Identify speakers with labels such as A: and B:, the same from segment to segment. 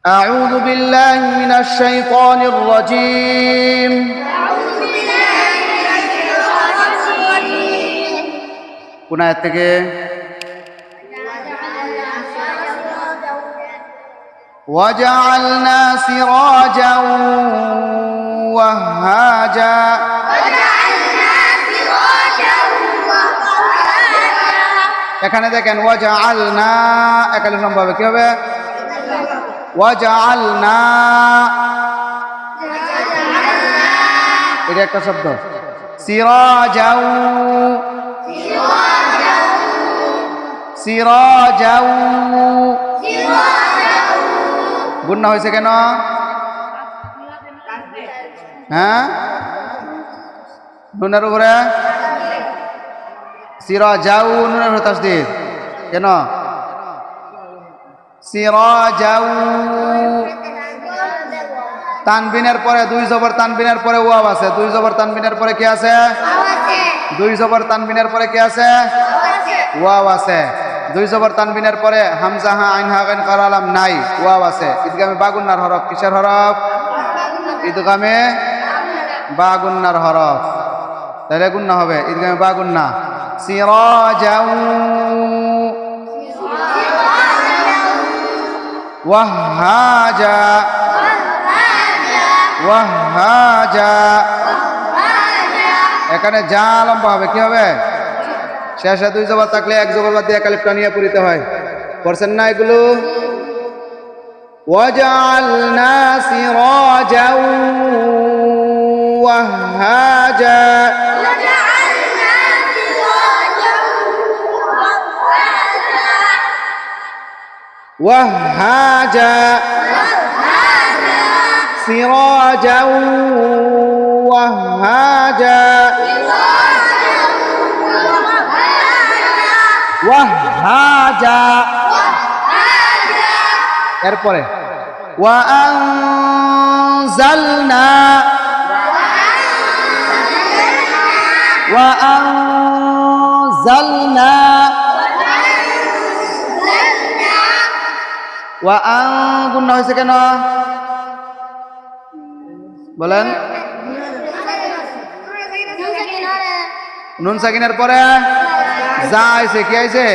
A: أعوذ بالله من الشيطان الرجيم কোন আয়াত থেকে وجعلنا سراجا وهاجا এখানে দেখেন ওয়াজআলনা একালে সম্ভব কি হবে ওয়াজআলনা এটা একটা শব্দ সিরাজাউ সিরাজাউ গুণনা হয়েছে কেন হ্যাঁ নুনের উপরে সিরাজাউ নুনের উপরে তাসদীদ কেন সিরাজাউ তানবিনের পরে দুই জবর তানবিনের পরে ওয়াও আছে দুই জবর তানবিনের পরে কি আছে দুই জবর তানবিনের পরে কি আছে ওয়াও আছে দুই জবর তানবিনের পরে হামজা হা আইন হা গাইন কার আলাম নাই ওয়াও আছে ইদগামে বাগুন্নার হরফ কিসের হরফ ইদগামে বাগুন্নার হরফ তাহলে গুন্না হবে ইদগামে বাগুন্না সিরাজাউ ওয়াহাজা ওয়াহাজা এখানে যা লম্বা হবে কি হবে শেষে দুই জবর থাকলে এক জবর বাদ দিয়ে কালিফ টানিয়ে পড়িতে হয় পড়ছেন না এগুলো ওয়াজআলনা সিরাজাউ ওয়াহাজা وهاجا سراجا وهاجا وهاجا এরপরে وأنزلنا وأنزلنا গুণনা হয়েছে কেন বলেন নুন সাকিনের পরে যা আইছে কি আইছে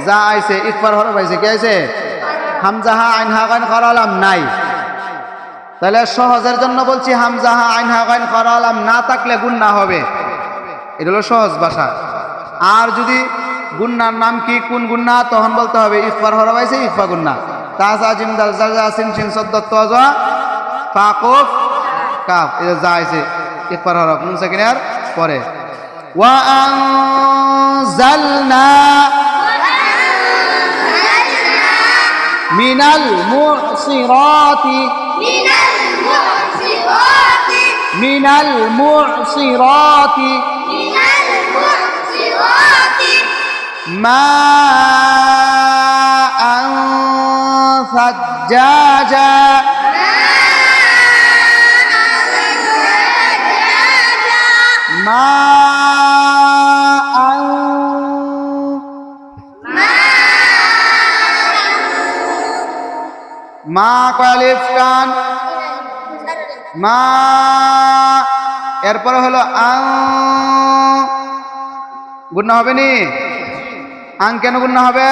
A: যা আইছে ইকফার হরফ আইছে কি আইছে হামজা হা আইন হা গাইন কার আলাম নাই তাহলে সহজের জন্য বলছি হামজা হা আইন হা গাইন কার আলাম না থাকলে গুণনা হবে এটা হলো সহজ ভাষা আর যদি গুন্নার নাম কি কোন গুন্না তখন বলতে হবে ইফার হরফ আছে ইফা গুন্না তাজা জিম দাল জাজা সিন সিন সদ্দ তাজা ফা কফ কাফ এটা যা আছে ইফার হরফ নুন সাকিনার পরে ওয়া আনজালনা মিনাল মুসিরাতি মিনাল মুসিরাতি ماء ثجاجا ماء মা কালিফ কান মা এরপর হলো গুণনা হবে নি আং কেন গুণনা হবে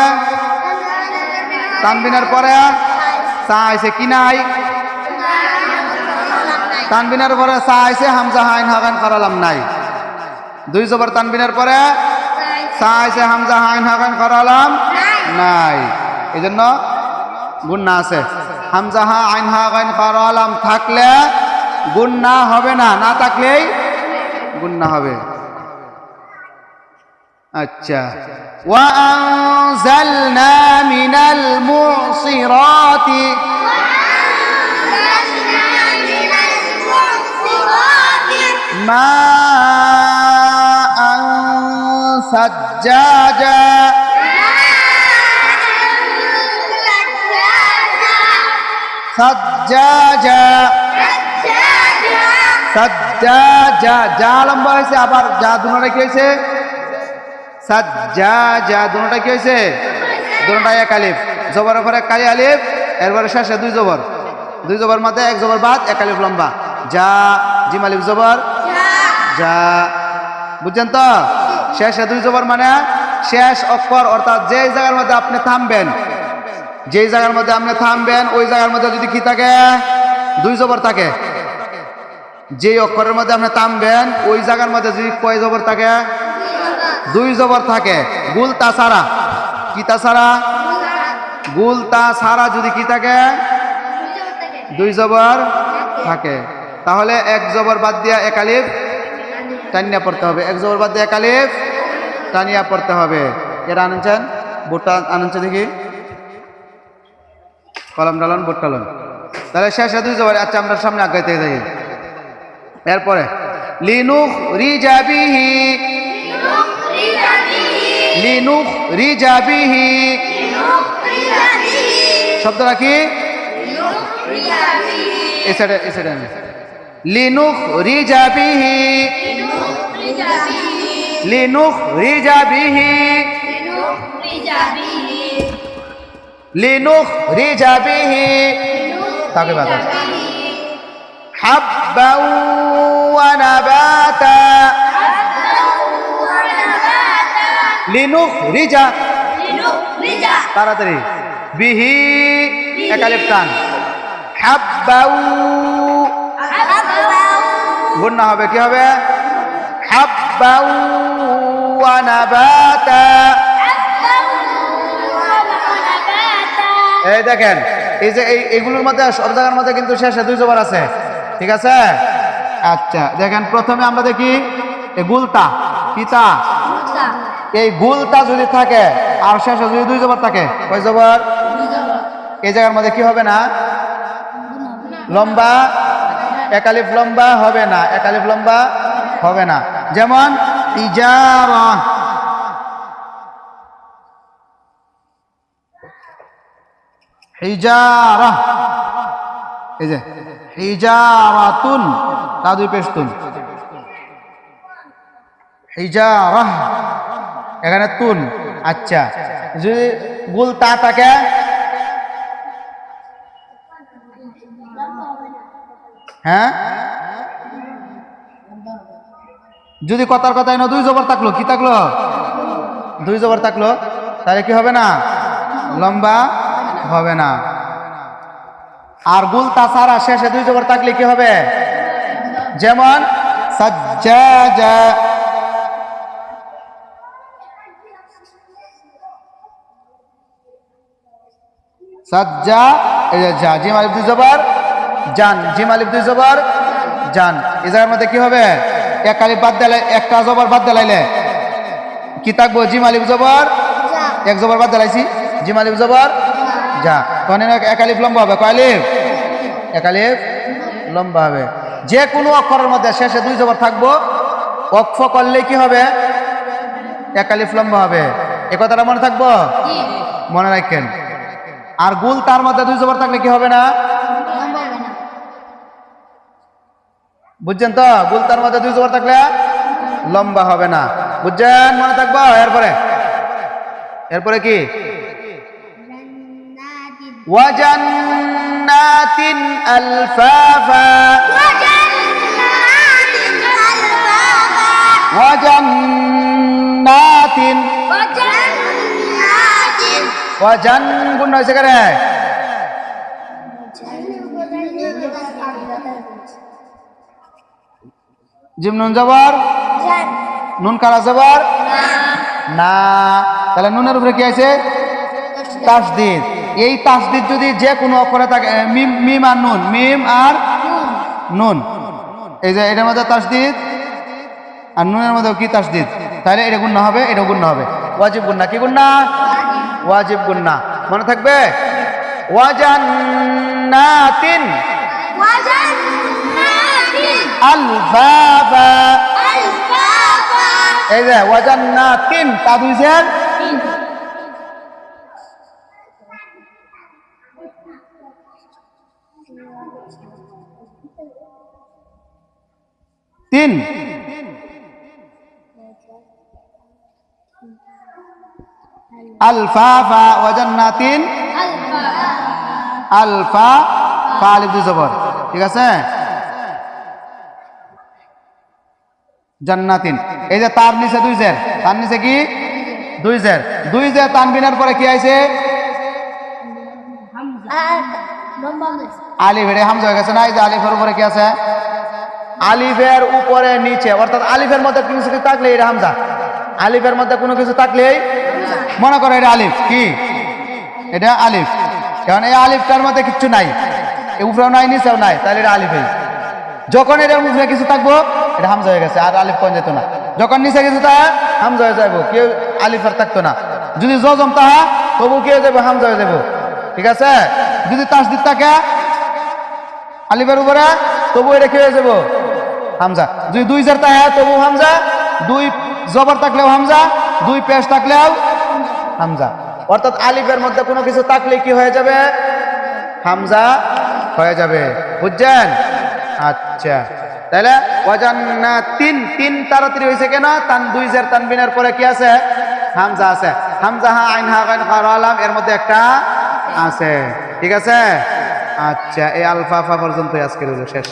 A: তানবিনের পরে সা আইছে কি নাই তানবিনের পরে সা আইছে হামজা হাইন হাগান করালাম নাই দুই জবর তানবিনের পরে সা আইছে হামজা হাইন হাগান করালাম নাই এজন্য গুণনা আছে হামজা হা আইন হাগান করালাম থাকলে গুণনা হবে না না থাকলেই গুণনা হবে अच्छा وأنزلنا من المعصرات ماء ثجاجا ثجاجا ثجاجا যা লম্বা হয়েছে আবার যা দুটোটা কি হয়েছে সাজ্জাজা দুটোটা কি হয়েছে দুটোটা এক আলিফ জবরের পরে কালি আলিফ এরপরে শেষে দুই জবর মধ্যে এক জবর বাদ এক আলিফ লম্বা যা জিম আলিফ জবর যা বুঝছেন তো শেষে দুই জবর মানে শেষ অক্ষর অর্থাৎ যেই জায়গার মধ্যে আপনি থামবেন যেই জায়গার মধ্যে আপনি থামবেন ওই জায়গার মধ্যে যদি কি থাকে দুই জবর থাকে যেই অক্ষরের মধ্যে আপনি থামবেন ওই জায়গার মধ্যে যদি কয় জবর থাকে দুই জবর থাকে গুলতা সারা কিতা সারা গুলতা সারা যদি কি থাকে দুই জবর থাকে তাহলে এক জবর বাদ দিয়া এক আলিফ টানিয়া পড়তে হবে এক জবর বাদ দিয়ে এক আলিফ টানিয়া পড়তে হবে এটা আনছেন বোটটা আনছে দেখি কলম ডালন বোট টালন তাহলে শেষে দুই জবর আচ্ছা আমরা সামনে আগাইতে যাই এরপরে লিনুখ রিজাবিহি লিনুখ রিজাবিহি শব্দটা কি এই সাইডে লিনুখ রিজাবিহি লিনুখ রিজাবিহি লিনুখ রিজাবিহি তাকে বাতা হাব্বাউ ওয়া নাবাতা লিনুখ রিজা তাড়াতাড়ি বিহি এক আলিফ টান হাব্বাউ গুণনা হবে কি হবে হাব্বাউ ওয়া নাবাতা এই দেখেন এই যে এইগুলোর মধ্যে সব জায়গার মধ্যে কিন্তু শেষে দুই জবর আছে ঠিক আছে আচ্ছা দেখেন প্রথমে আমরা দেখি এই গুলতা পিতা এই গুলতা যদি থাকে আর শেষে যদি দুই জবর থাকে কয় জবর এই জায়গার মধ্যে কি হবে না লম্বা এক আলিফ লম্বা হবে না এক আলিফ লম্বা হবে না যেমন ইজারা হিজারা এই যে হিজারাতুন তা দুই পেশতুন হিজারা এখানে তুন আচ্ছা যদি গুল তা থাকে হ্যাঁ যদি কথার কথায় না দুই জবর থাকলো কি থাকলো দুই জবর থাকলো তাহলে কি হবে না লম্বা হবে না আর গুল তাছাড়া শেষে দুই জবর থাকলে কি হবে যেমন সাজ্জাজা সাজ্জা এই যে যা জিম আলিফ দুই জবর জান জিম আলিফ দুই জবর জান এই জায়গার মধ্যে কি হবে এক আলিফ বাদ দিলে একটা জবর বাদ দিলাইলে কি থাকবো জিম আলিফ জবর এক জবর বাদ দিলাইছি জিম আলিফ জবর যা তখন এক আলিফ লম্বা হবে কয় আলিফ এক আলিফ লম্বা হবে যে কোনো অক্ষরের মধ্যে শেষে দুই জবর থাকবো ওয়াকফ করলে কি হবে এক আলিফ লম্বা হবে এ কথাটা মনে থাকবো মনে রাখেন আর গুল তার মধ্যে দুই জবর থাকলে কি হবে না বুঝছেন তো গুল তার মধ্যে দুই জবর থাকলে লম্বা হবে না বুঝছেন মনে থাকবো এরপরে কি ওয়াজান্নাতিন আলফাফা ওয়াজান্নাতিন ওয়াজান গুণ হয়েছে কেন জিম নুন জবর নুন কারা জবর না তাহলে নুনের উপরে কি আছে তাসদিদ এই তাসদিদ যদি যে কোনো অক্ষরে থাকে মিম আর নুন মিম আর নুন এই যে এটার মধ্যে তাসদিদ আর নুনের মধ্যে কি তাসদিদ তাহলে এটা গুণ হবে এটা গুণ হবে ওয়াজিব গুণ কি গুণ ওয়াজিব গুন্না মনে থাকবে ওয়াজান্নাতিন আলফাফা এই যে ওয়াজান্নাতিন তা দুইছেন তিন আলফাফা ওয়াজান্নাতিন আলফা ফা আলিফ দুই জবর, ঠিক আছে। জান্নাতিন, এই যে তার নিচে দুই জের, তার নিচে কি দুই জের, দুই জের তানবিনের পরে কি আইছে আলিফ, এটা হামজা হয়ে গেছে না। এই যে আলিফের উপরে কি আছে, আলিফের উপরে নিচে, অর্থাৎ আলিফের মধ্যে কোনো কিছু থাকলে এটা হামজা, আলিফের মধ্যে কোনো কিছু থাকলেই মনে করো এটা আলিফ, কি এটা আলিফ, কারণ এই আলিফটার মধ্যে কিচ্ছু নাই, উপরেও নাই নিচেও নাই, তাহলে এটা আলিফই। যখন এটার উপরে কিছু থাকবো এটা হামজা হয়ে গেছে, আর আলিফ কোন যেত না। যখন নিচে কিছু তাহা হামজা হয়ে যাবো, কেউ আলিফ আর থাকতো না। যদি জজম তাহা তবু কি হয়ে যাবো, হামজা হয়ে যাবো, ঠিক আছে। যদি তাসদিদ থাকে আলিফের উপরে তবু এটা কি হয়ে যাবো, হামজা। যদি দুই জের তাহা তবু হামজা, দুই জবর থাকলেও হামজা, দুই পেশ থাকলেও হামজা। অর্থাৎ আলিফের মধ্যে কোনো কিছু থাকলে কি হয়ে যাবে, হামজা হয়ে যাবে, বুঝছেন? আচ্ছা, তাহলে ওয়াজান্নাতিন, তিন তাড়াতাড়ি হয়েছে কেন, তান দুই জের তানবিনের পরে কি আছে, হামজা আছে। হামজা হা আইন হা গাইন খা র লাম এর মধ্যে একটা আছে, ঠিক আছে। আচ্ছা, এই আলফা ফা পর্যন্ত আজকের হলো শেষ।